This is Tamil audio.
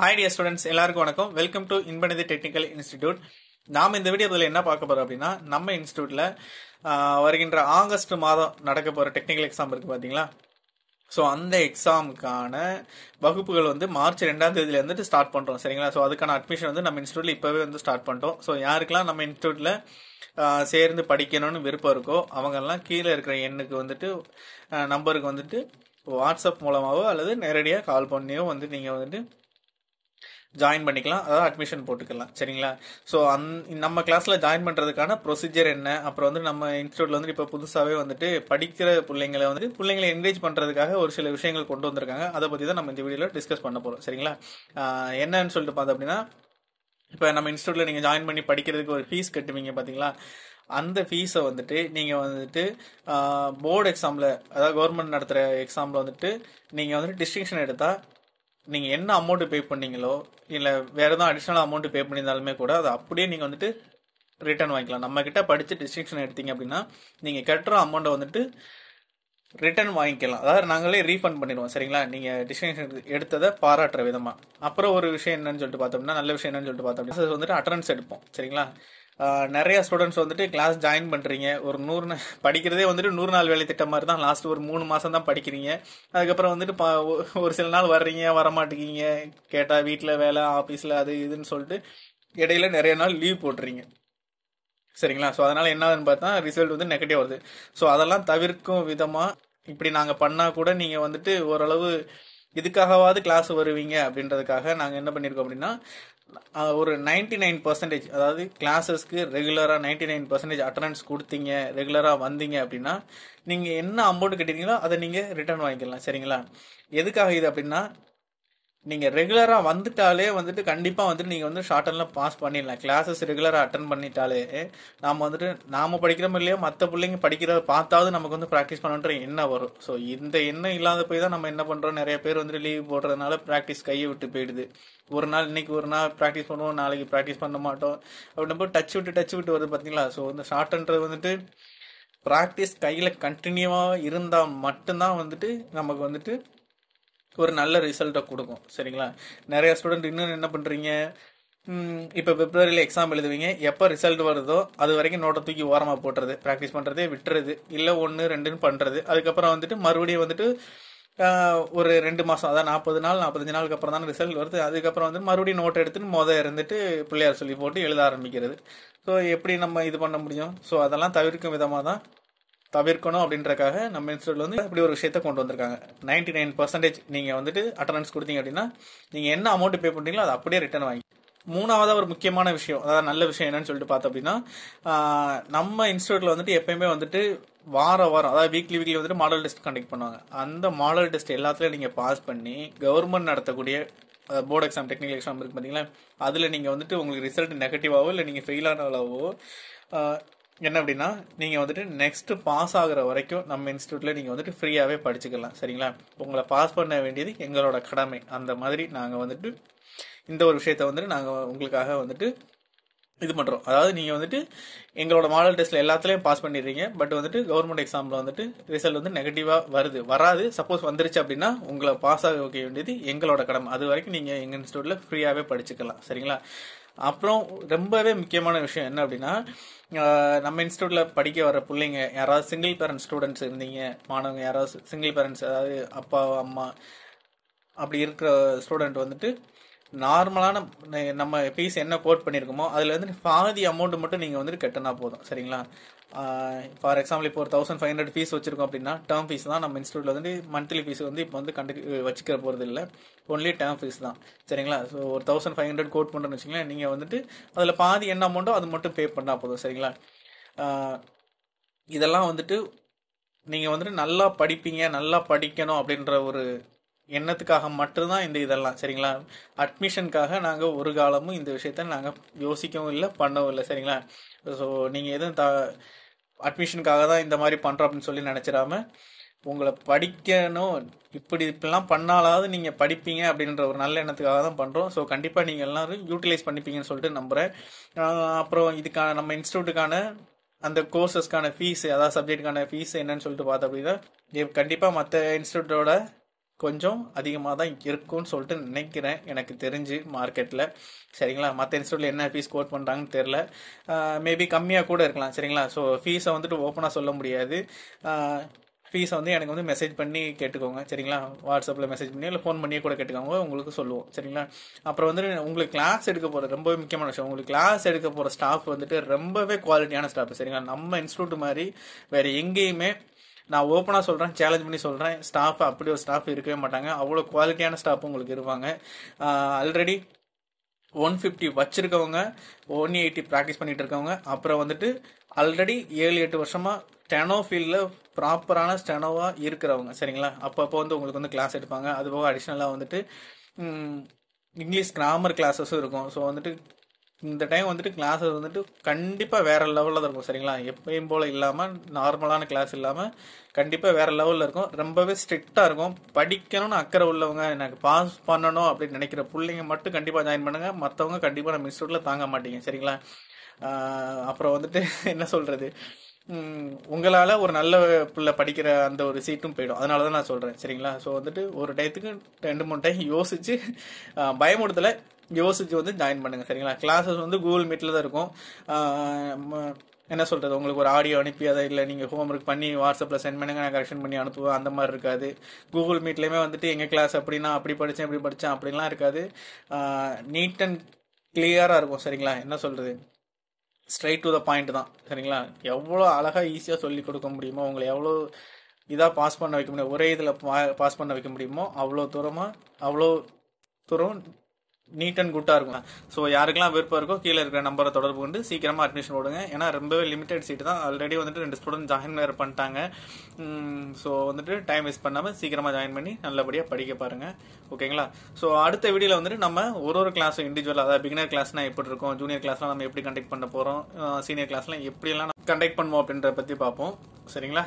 ஹாய் டியர் ஸ்டூடெண்ட்ஸ், எல்லாருக்கும் வணக்கம். Welcome to Inbanithi technical institute. நாம் இந்த வீடியோவில் என்ன பார்க்க போறோம் அப்படின்னா, நம்ம இன்ஸ்டிடியூட்ல வருகின்ற ஆகஸ்ட் மாதம் நடக்க போற டெக்னிக்கல் எக்ஸாம் இருக்கு பாத்தீங்களா. ஸோ அந்த எக்ஸாமுக்கான வகுப்புகள் மார்ச் 2ஆம் தேதியில இருந்துட்டு ஸ்டார்ட் பண்றோம், சரிங்களா. ஸோ அதுக்கான அட்மிஷன் நம்ம இன்ஸ்டியூட்ல இப்பவே ஸ்டார்ட் பண்ணிட்டோம். ஸோ யாருக்கெல்லாம் நம்ம இன்ஸ்டியூட்ல சேர்ந்து படிக்கணும்னு விருப்பம் இருக்கோ அவங்கெல்லாம் கீழே இருக்கிற எண்ணுக்கு நம்பருக்கு வாட்ஸ்அப் மூலமாவோ அல்லது நேரடியாக கால் பண்ணியோ நீங்க ஜாயின் பண்ணிக்கலாம், அதாவது அட்மிஷன் போட்டுக்கலாம், சரிங்களா. ஸோ நம்ம கிளாஸ்ல ஜாயின் பண்றதுக்கான ப்ரொசீஜர் என்ன, அப்புறம் நம்ம இன்ஸ்டியூட்ல இப்போ புதுசாகவே படிக்கிற பிள்ளைங்களை என்கரேஜ் பண்றதுக்காக ஒரு சில விஷயங்கள் கொண்டு வந்திருக்காங்க. அதை பத்தி தான் நம்ம இந்த வீடியோல டிஸ்கஸ் பண்ண போறோம், சரிங்களா. என்னன்னு சொல்லிட்டு பார்த்தோம் அப்படின்னா, இப்போ நம்ம இன்ஸ்டியூட்ல நீங்க ஜாயின் பண்ணி படிக்கிறதுக்கு ஒரு ஃபீஸ் கட்டுவீங்க பாத்தீங்களா. அந்த ஃபீஸை நீங்க போர்டு எக்ஸாம்ல, அதாவது கவர்மெண்ட் நடத்துற எக்ஸாம்ல நீங்க டிஸ்டிங்ஷன் எடுத்தா நீங்க என்ன அமௌண்ட் பே பண்ணீங்களோ இல்ல வேற ஏதாவது அடிஷனல் அமௌண்ட் பே பண்ணியிருந்தாலுமே கூட அதை அப்படியே நீங்க ரிட்டர்ன் வாங்கிக்கலாம். நம்ம கிட்ட படிச்சு டிஸ்டிங்ஷன் எடுத்தீங்க அப்படின்னா நீங்க கட்டுற அமௌண்ட்டை ரிட்டர்ன் வாங்கிக்கலாம், அதாவது நாங்களே ரீஃபண்ட் பண்ணிடுவோம், சரிங்களா. நீங்க டிஸ்டிங்ஷன் எடுத்ததை பாராட்டுற விதமா. அப்புறம் ஒரு விஷயம் என்னன்னு சொல்லிட்டு பார்த்தோம்னா, நல்ல விஷயம் என்னன்னு சொல்லிட்டு பார்த்தோம்னா அட்டெண்டன்ஸ் எடுப்போம், சரிங்களா. நிறைய ஸ்டூடெண்ட்ஸ் கிளாஸ் ஜாயின் பண்றீங்க, ஒரு 100 படிக்கிறதே 100 நாள் வேலை திட்டம் மாதிரி தான். லாஸ்ட் ஒரு 3 மாசம் தான் படிக்கிறீங்க. அதுக்கப்புறம் ஒரு சில நாள் வர்றீங்க, வரமாட்டேங்க, கேட்டா வீட்டுல வேலை, ஆபீஸ்ல அது இதுன்னு சொல்லிட்டு இடையில நிறைய நாள் லீவ் போட்டுறீங்க, சரிங்களா. ஸோ அதனால என்ன ஆகுதுன்னு பார்த்தா ரிசல்ட் நெகட்டிவ் வருது. ஸோ அதெல்லாம் தவிர்க்கும் விதமா இப்படி நாங்க பண்ணா கூட நீங்க ஓரளவு இதுக்காகவாவது கிளாஸ் வருவீங்க அப்படின்றதுக்காக நாங்க என்ன பண்ணிருக்கோம் அப்படின்னா, ஒரு 99%, அதாவது கிளாஸஸ்க்கு ரெகுலரா 99% அட்டெண்டன்ஸ் கொடுத்தீங்க, ரெகுலரா வந்தீங்க அப்படின்னா நீங்க என்ன அமௌண்ட் கட்டிருக்கீங்களோ அதை நீங்க ரிட்டர்ன் வாங்கிக்கலாம், சரிங்களா. எதுக்காக இது அப்படின்னா, நீங்க ரெகுலரா வந்துட்டாலே கண்டிப்பா நீங்க ஷார்ட் பாஸ் பண்ணிடலாம். கிளாஸஸ் ரெகுலரா அட்டன் பண்ணிட்டாலே நாம படிக்கிறோம் இல்லையோ மற்ற பிள்ளைங்க படிக்கிறத பார்த்தாவது நமக்கு ப்ராக்டிஸ் பண்ணுன்ற எண்ணம் வரும். ஸோ இந்த எண்ணம் இல்லாத போய் தான் நம்ம என்ன பண்றோம், நிறைய பேர் லீவ் போடுறதுனால ப்ராக்டிஸ் கையை விட்டு போயிடுது. ஒரு நாள் இன்னைக்கு ஒரு நாள் ப்ராக்டிஸ் பண்ணுவோம், நாளைக்கு ப்ராக்டிஸ் பண்ண மாட்டோம், அப்படி டச் விட்டு வருது பாத்தீங்களா. ஸோ ஷார்ட்ன்றது ப்ராக்டிஸ் கையில கண்டினியூவா இருந்தா மட்டும்தான் நமக்கு ஒரு நல்ல ரிசல்ட்டை கொடுக்கும், சரிங்களா. நிறைய ஸ்டூடெண்ட் இன்னும் என்ன பண்றீங்க, இப்போ பிப்ரவரியில எக்ஸாம் எழுதுவீங்க, எப்போ ரிசல்ட் வருதோ அது வரைக்கும் நோட்டை தூக்கி ஓரமா போட்டுறது, ப்ராக்டிஸ் பண்றதே விட்டுறது, இல்லை 1, 2ன்னு பண்றது. அதுக்கப்புறம் மறுபடியும் ஒரு 2 மாசம், அதாவது 45 நாளுக்கு அப்புறம் தான் ரிசல்ட் வருது. அதுக்கப்புறம் மறுபடியும் நோட் எடுத்துட்டு பிள்ளையார் சொல்லி போட்டு எழுத ஆரம்பிக்கிறது. ஸோ எப்படி நம்ம இது பண்ண முடியும். ஸோ அதெல்லாம் தவிர்க்கும் விதமாக தான் தவிர்க்கணும் அப்படின்றக்காக நம்ம இன்ஸ்டியூட்ல இப்படி ஒரு விஷயத்த கொண்டு வந்திருக்காங்க. 99% நீங்க அட்டெண்டன்ஸ் கொடுத்தீங்க அப்படின்னா நீங்க என்ன அமௌண்ட் பே பண்றீங்களோ அதை அப்படியே ரிட்டர்ன் வாங்கி. மூணாவதா ஒரு முக்கியமான விஷயம், அதாவது நல்ல விஷயம் என்னன்னு சொல்லிட்டு பார்த்தோம் அப்படின்னா, நம்ம இன்ஸ்டியூட்ல எப்பயுமே வாரம் அதாவது வீக்லி மாடல் டெஸ்ட் கண்டக்ட் பண்ணுவாங்க. அந்த மாடல் டெஸ்ட் எல்லாத்துலயும் நீங்க பாஸ் பண்ணி கவர்மெண்ட் நடத்தக்கூடிய போர்டு எக்ஸாம், டெக்னிக்கல் எக்ஸாம் இருக்கு பாத்தீங்களா, அதுல நீங்க உங்களுக்கு ரிசல்ட் நெகட்டிவாவோ இல்லை நீங்க ஃபெயில் ஆனாலவோ என்ன அப்படின்னா நீங்க நெக்ஸ்ட் பாஸ் ஆகுற வரைக்கும் நம்ம இன்ஸ்டியூட்ல நீங்க ஃப்ரீயாவே படிச்சுக்கலாம், சரிங்களா. உங்களை பாஸ் பண்ண வேண்டியது எங்களோட கடமை. அந்த மாதிரி நாங்க இந்த ஒரு விஷயத்த நாங்க உங்களுக்காக இது பண்றோம். அதாவது நீங்க எங்களோட மாடல் டெஸ்ட்ல எல்லாத்துலயும் பாஸ் பண்ணிடுறீங்க, பட் கவர்மெண்ட் எக்ஸாம்ல ரிசல்ட் நெகட்டிவா வராது. சப்போஸ் வந்துருச்சு அப்படின்னா உங்களை பாஸ் ஆக வைக்க வேண்டியது எங்களோட கடமை. அது வரைக்கும் நீங்க எங்க இன்ஸ்டியூட்ல ஃப்ரீயாவே படிச்சுக்கலாம், சரிங்களா. அப்புறம் ரொம்பவே முக்கியமான விஷயம் என்ன அப்படின்னா, நம்ம இன்ஸ்டியூட்ல படிக்க வர பிள்ளைங்க யாராவது சிங்கிள் பேரண்ட் ஸ்டூடெண்ட்ஸ் இருந்தீங்க, மாணவங்க யாராவது சிங்கிள் பேரண்ட்ஸ், அதாவது அப்பா அம்மா அப்படி இருக்கிற ஸ்டூடெண்ட் நார்மலான நம்ம ஃபீஸ் என்ன கோட் பண்ணியிருக்கோமோ அதுல பாதி அமௌண்ட் மட்டும் நீங்க கட்டினா போதும், சரிங்களா. ஃபார் எக்ஸாம்பிள் இப்போ ஒரு 1500 ஃபீஸ் வச்சிருக்கோம் அப்படின்னா, டேர்ம் ஃபீஸ் தான். நம்ம இன்ஸ்டியூட்ல மந்த்லி ஃபீஸ் இப்போ வச்சுக்கிற போறது இல்லை, ஒன்லி டேர்ம் ஃபீஸ் தான், சரிங்களா. ஸோ ஒரு 1500 கோட் பண்ணுறேன்னு வச்சுங்களேன், நீங்க அதுல பாதி என்ன அமௌண்ட்டோ அது மட்டும் பே பண்ணா போதும், சரிங்களா. இதெல்லாம் நீங்க நல்லா படிப்பீங்க, நல்லா படிக்கணும் அப்படின்ற ஒரு எண்ணத்துக்காக மட்டும்தான் இதெல்லாம், சரிங்களா. அட்மிஷனுக்காக நாங்க ஒரு காலமும் இந்த விஷயத்த நாங்க யோசிக்கவும் இல்லை, பண்ணவும் இல்லை, சரிங்களா. ஸோ நீங்க எதுவும் அட்மிஷனுக்காக தான் இந்த மாதிரி பண்றோம் அப்படின்னு சொல்லி நினைச்சிடாம, உங்களை படிக்கணும், இப்படிலாம் பண்ணாலாவது நீங்க படிப்பீங்க அப்படின்ற ஒரு நல்ல எண்ணத்துக்காக தான் பண்றோம். ஸோ கண்டிப்பா நீங்க எல்லாரும் யூட்டிலைஸ் பண்ணிப்பீங்கன்னு சொல்லிட்டு நம்புறேன். அப்புறம் இதுக்கான நம்ம இன்ஸ்டியூட்டுக்கான அந்த கோர்சஸ்க்கான ஃபீஸ், அதாவது சப்ஜெக்டுக்கான ஃபீஸ் என்னன்னு சொல்லிட்டு பார்த்தோம் அப்படின்னா, கண்டிப்பா மற்ற இன்ஸ்டியூட்டோட கொஞ்சம் அதிகமாக தான் இருக்கும்னு சொல்லிட்டு நினைக்கிறேன், எனக்கு தெரிஞ்சு மார்க்கெட்டில். சரிங்களா? மற்ற இன்ஸ்டியூட்டில் என்ன ஃபீஸ் கோட் பண்ணுறாங்கன்னு தெரில. மேபி கம்மியாக கூட இருக்கலாம். சரிங்களா? ஸோ ஃபீஸை வந்துட்டு ஓப்பனாக சொல்ல முடியாது. ஃபீஸை வந்து எனக்கு வந்து மெசேஜ் பண்ணி கேட்டுக்கோங்க. சரிங்களா? வாட்ஸ்அப்பில் மெசேஜ் பண்ணி இல்லை ஃபோன் பண்ணியே கூட கேட்டுக்கோங்க, உங்களுக்கு சொல்லுவோம். சரிங்களா? அப்புறம் வந்துட்டு உங்களுக்கு கிளாஸ் எடுக்க போகிற ரொம்பவே முக்கியமான விஷயம், உங்களுக்கு கிளாஸ் எடுக்க போகிற ஸ்டாஃப் வந்துட்டு ரொம்பவே குவாலிட்டியான ஸ்டாஃப். சரிங்களா? நம்ம இன்ஸ்டியூட் மாதிரி வேறு எங்கேயுமே, நான் ஓப்பனாக சொல்கிறேன், சேலஞ்ச் பண்ணி சொல்கிறேன், ஸ்டாஃப் அப்படி ஒரு ஸ்டாஃப் இருக்கவே மாட்டாங்க. அவ்வளோ குவாலிட்டியான ஸ்டாஃப் உங்களுக்கு இருப்பாங்க. ஆல்ரெடி 150 வச்சிருக்கவங்க, 180 ப்ராக்டிஸ் பண்ணிட்டு இருக்கவங்க, அப்புறம் வந்துட்டு ஆல்ரெடி 7-8 வருஷமா ஸ்டெனோ ஃபீல்டில் ப்ராப்பரான ஸ்டெனோவாக இருக்கிறவங்க. சரிங்களா? அப்பப்போ வந்து உங்களுக்கு வந்து கிளாஸ் எடுப்பாங்க. அதுபோக அடிஷ்னலாக வந்துட்டு இங்கிலீஷ் கிராமர் கிளாஸஸும் இருக்கும். ஸோ வந்துட்டு இந்த டைம் வந்துட்டு கிளாஸஸ் வந்துட்டு கண்டிப்பாக வேற லெவலில் தான் இருக்கும். சரிங்களா? எப்பயும் போல் இல்லாமல், நார்மலான கிளாஸ் இல்லாமல் கண்டிப்பாக வேற லெவலில் இருக்கும். ரொம்பவே ஸ்ட்ரிக்டாக இருக்கும். படிக்கணும்னு அக்கறை உள்ளவங்க, எனக்கு பாஸ் பண்ணணும் அப்படின்னு நினைக்கிற பிள்ளைங்க மட்டும் கண்டிப்பாக ஜாயின் பண்ணுங்க. மற்றவங்க கண்டிப்பாக நம்ம இன்ஸ்டியூட்டில் தாங்க மாட்டீங்க. சரிங்களா? அப்புறம் வந்துட்டு என்ன சொல்றது, உங்களால் ஒரு நல்ல பிள்ளை படிக்கிற அந்த ஒரு சீட்டும் போயிடும். அதனால தான் நான் சொல்கிறேன். சரிங்களா? ஸோ வந்துட்டு ஒரு டயத்துக்கு 2-3 டைம் யோசிச்சு, பயமுடுத்தலை, யோசிச்சு வந்து ஜாயின் பண்ணுங்க. சரிங்களா? கிளாஸஸ் வந்து கூகுள் மீட்டில் தான் இருக்கும். என்ன சொல்கிறது, உங்களுக்கு ஒரு ஆடியோ அனுப்பி அதை இல்லை நீங்கள் ஹோம்ஒர்க் பண்ணி வாட்ஸ்அப்பில் சென்ட் பண்ணுங்க, நான் கரெக்ஷன் பண்ணி அனுப்புவேன், அந்த மாதிரி இருக்காது. கூகுள் மீட்லேயுமே வந்துட்டு எங்கள் கிளாஸ் அப்படின்னா அப்படி படித்தேன் இப்படி படித்தேன் அப்படிலாம் இருக்காது. நீட் அண்ட் கிளியராக இருக்கும். சரிங்களா? என்ன சொல்கிறது, ஸ்ட்ரைட் டு த பாயிண்ட் தான். சரிங்களா? எவ்வளோ அழகாக ஈஸியாக சொல்லி கொடுக்க முடியுமோ, உங்களை எவ்வளோ இதாக பாஸ் பண்ண வைக்க முடியும், ஒரே இதில் பாஸ் பண்ண வைக்க முடியுமோ அவ்வளோ தூரம் நீட் அண்ட் குட்டாக இருக்கும். ஸோ யாருக்கெல்லாம் விருப்பம் இருக்கோ கீழே இருக்கிற நம்பரை தொடர்பு கொண்டு சீக்கிரமாக அட்மிஷன் போடுங்க. ஏன்னா ரொம்பவே லிமிடெட் சீட்டு தான். ஆல்ரெடி வந்துட்டு 2 ஸ்டூடெண்ட் ஜாயின் வேறு பண்ணிட்டாங்க. ஸோ வந்துட்டு டைம் வேஸ்ட் பண்ணாமல் சீக்கிரமாக ஜாயின் பண்ணி நல்லபடியாக படிக்க பாருங்கள். ஓகேங்களா? ஸோ அடுத்த வீடியோவில் வந்துட்டு நம்ம ஒரு கிளாஸும் இண்டிவிஜுவல், அதாவது பிகினர் கிளாஸ்னால் எப்படி இருக்கும், ஜூனியர் கிளாஸ்லாம் நம்ம எப்படி கண்டக்ட் பண்ண போகிறோம், சீனியர் கிளாஸ்லாம் எப்படியெல்லாம் கண்டக்ட் பண்ணுவோம் அப்படின்றத பற்றி பார்ப்போம். சரிங்களா?